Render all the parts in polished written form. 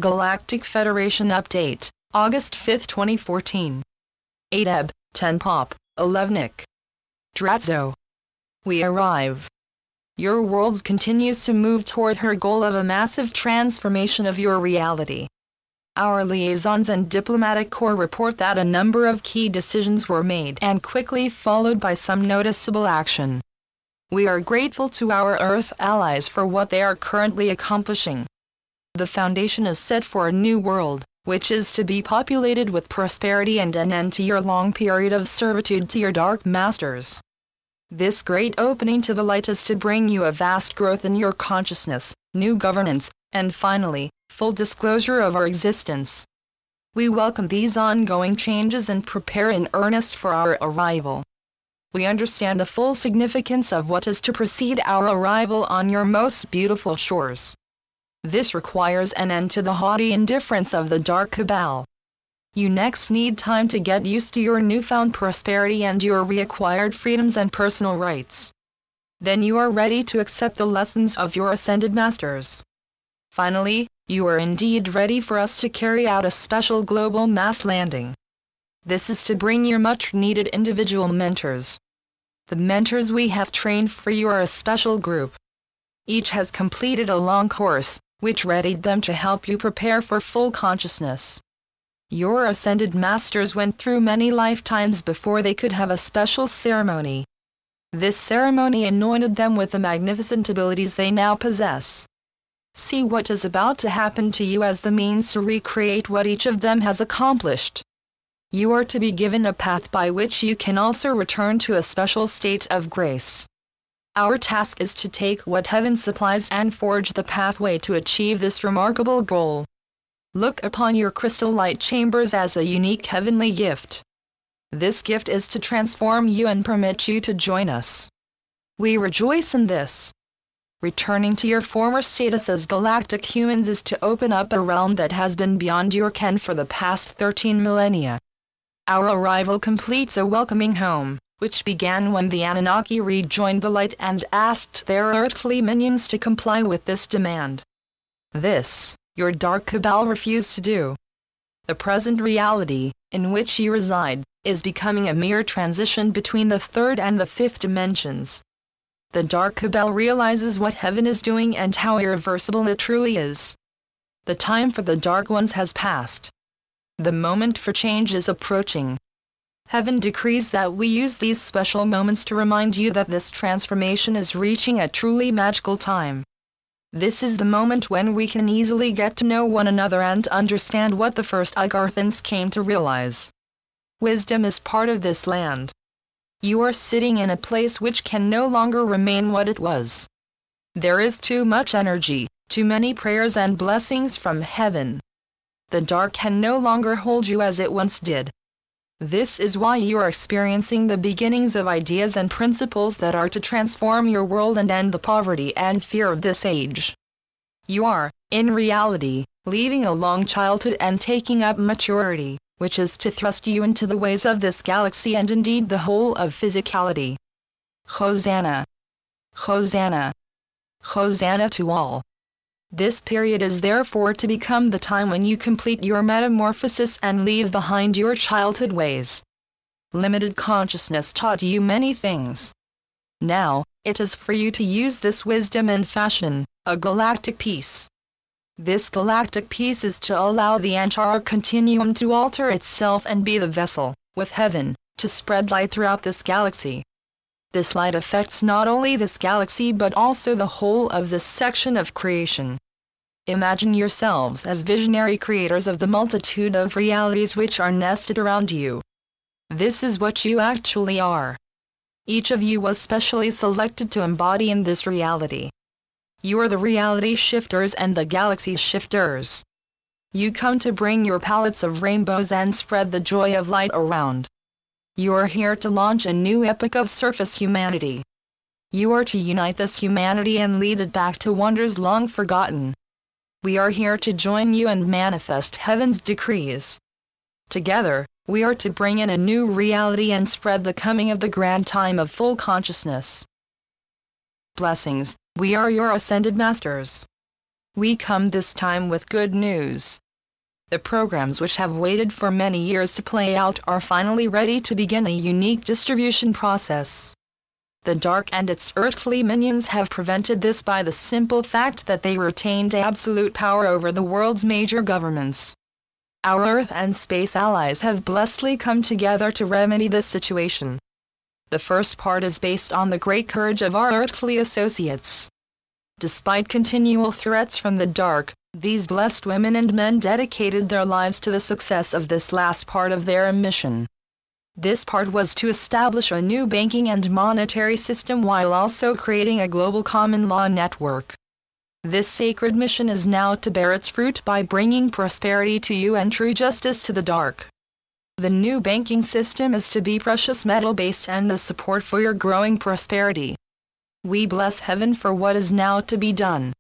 Galactic Federation Update, August 5, 2014. 8 Eb, 10 Pop, 11 Nick. Dratzo. We arrive. Your world continues to move toward her goal of a massive transformation of your reality. Our liaisons and diplomatic corps report that a number of key decisions were made and quickly followed by some noticeable action. We are grateful to our Earth allies for what they are currently accomplishing. The foundation is set for a new world, which is to be populated with prosperity and an end to your long period of servitude to your dark masters. This great opening to the light is to bring you a vast growth in your consciousness, new governance, and finally, full disclosure of our existence. We welcome these ongoing changes and prepare in earnest for our arrival. We understand the full significance of what is to precede our arrival on your most beautiful shores. This requires an end to the haughty indifference of the Dark Cabal. You next need time to get used to your newfound prosperity and your reacquired freedoms and personal rights. Then you are ready to accept the lessons of your ascended masters. Finally, you are indeed ready for us to carry out a special global mass landing. This is to bring your much-needed individual mentors. The mentors we have trained for you are a special group. Each has completed a long course, which readied them to help you prepare for full consciousness. Your ascended masters went through many lifetimes before they could have a special ceremony. This ceremony anointed them with the magnificent abilities they now possess. See what is about to happen to you as the means to recreate what each of them has accomplished. You are to be given a path by which you can also return to a special state of grace. Our task is to take what heaven supplies and forge the pathway to achieve this remarkable goal. Look upon your crystal light chambers as a unique heavenly gift. This gift is to transform you and permit you to join us. We rejoice in this. Returning to your former status as galactic humans is to open up a realm that has been beyond your ken for the past 13 millennia. Our arrival completes a welcoming home, which began when the Anunnaki rejoined the light and asked their earthly minions to comply with this demand. This, your Dark Cabal refused to do. The present reality, in which you reside, is becoming a mere transition between the third and the fifth dimensions. The Dark Cabal realizes what heaven is doing and how irreversible it truly is. The time for the Dark Ones has passed. The moment for change is approaching. Heaven decrees that we use these special moments to remind you that this transformation is reaching a truly magical time. This is the moment when we can easily get to know one another and understand what the first Agarthans came to realize. Wisdom is part of this land. You are sitting in a place which can no longer remain what it was. There is too much energy, too many prayers and blessings from heaven. The dark can no longer hold you as it once did. This is why you are experiencing the beginnings of ideas and principles that are to transform your world and end the poverty and fear of this age. You are, in reality, leaving a long childhood and taking up maturity, which is to thrust you into the ways of this galaxy and indeed the whole of physicality. Hosanna! Hosanna! Hosanna to all! This period is therefore to become the time when you complete your metamorphosis and leave behind your childhood ways. Limited consciousness taught you many things. Now, it is for you to use this wisdom and fashion a galactic peace. This galactic peace is to allow the Antara continuum to alter itself and be the vessel, with heaven, to spread light throughout this galaxy. This light affects not only this galaxy but also the whole of this section of creation. Imagine yourselves as visionary creators of the multitude of realities which are nested around you. This is what you actually are. Each of you was specially selected to embody in this reality. You are the reality shifters and the galaxy shifters. You come to bring your palettes of rainbows and spread the joy of light around. You are here to launch a new epoch of surface humanity. You are to unite this humanity and lead it back to wonders long forgotten. We are here to join you and manifest heaven's decrees. Together, we are to bring in a new reality and spread the coming of the grand time of full consciousness. Blessings, we are your ascended masters. We come this time with good news. The programs which have waited for many years to play out are finally ready to begin a unique distribution process. The Dark and its earthly minions have prevented this by the simple fact that they retained absolute power over the world's major governments. Our Earth and space allies have blessedly come together to remedy this situation. The first part is based on the great courage of our earthly associates. Despite continual threats from the Dark, these blessed women and men dedicated their lives to the success of this last part of their mission. This part was to establish a new banking and monetary system while also creating a global common law network. This sacred mission is now to bear its fruit by bringing prosperity to you and true justice to the Dark. The new banking system is to be precious metal based and the support for your growing prosperity. We bless heaven for what is now to be done.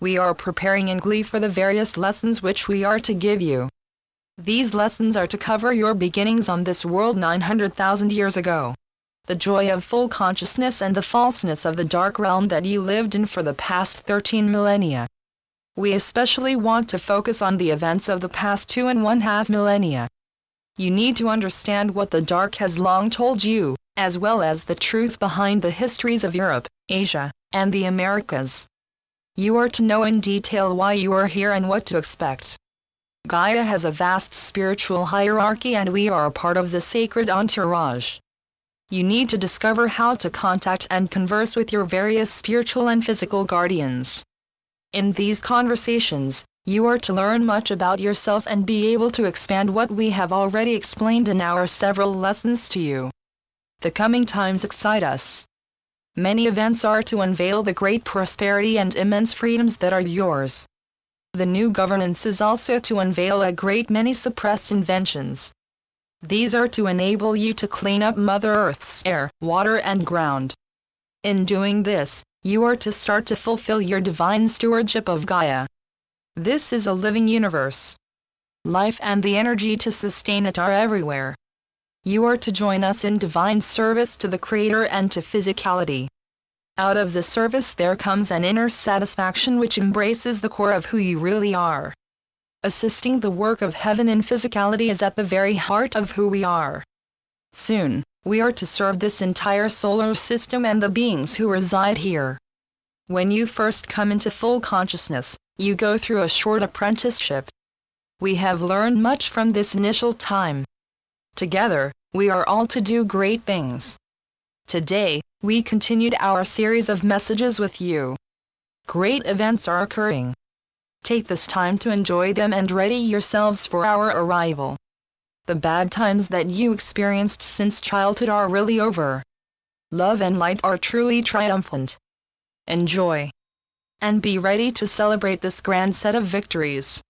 We are preparing in glee for the various lessons which we are to give you. These lessons are to cover your beginnings on this world 900,000 years ago, the joy of full consciousness and the falseness of the dark realm that you lived in for the past 13 millennia. We especially want to focus on the events of the past 2.5 millennia. You need to understand what the Dark has long told you, as well as the truth behind the histories of Europe, Asia, and the Americas. You are to know in detail why you are here and what to expect. Gaia has a vast spiritual hierarchy and we are a part of the sacred entourage. You need to discover how to contact and converse with your various spiritual and physical guardians. In these conversations, you are to learn much about yourself and be able to expand what we have already explained in our several lessons to you. The coming times excite us. Many events are to unveil the great prosperity and immense freedoms that are yours. The new governance is also to unveil a great many suppressed inventions. These are to enable you to clean up Mother Earth's air, water and ground. In doing this, you are to start to fulfill your divine stewardship of Gaia. This is a living universe. Life and the energy to sustain it are everywhere. You are to join us in divine service to the Creator and to physicality. Out of the service there comes an inner satisfaction which embraces the core of who you really are. Assisting the work of heaven in physicality is at the very heart of who we are. Soon, we are to serve this entire solar system and the beings who reside here. When you first come into full consciousness, you go through a short apprenticeship. We have learned much from this initial time. Together, we are all to do great things. Today, we continued our series of messages with you. Great events are occurring. Take this time to enjoy them and ready yourselves for our arrival. The bad times that you experienced since childhood are really over. Love and light are truly triumphant. Enjoy. And be ready to celebrate this grand set of victories.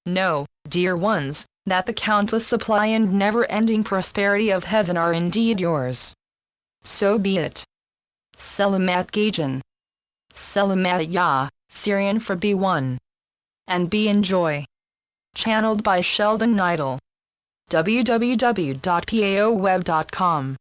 Know, dear ones, that the countless supply and never-ending prosperity of heaven are indeed yours. So be it. Selamat Gajan. Selamat Ya, Syrian for B1. And be enjoy. Channeled by Sheldon Neidel. www.paoweb.com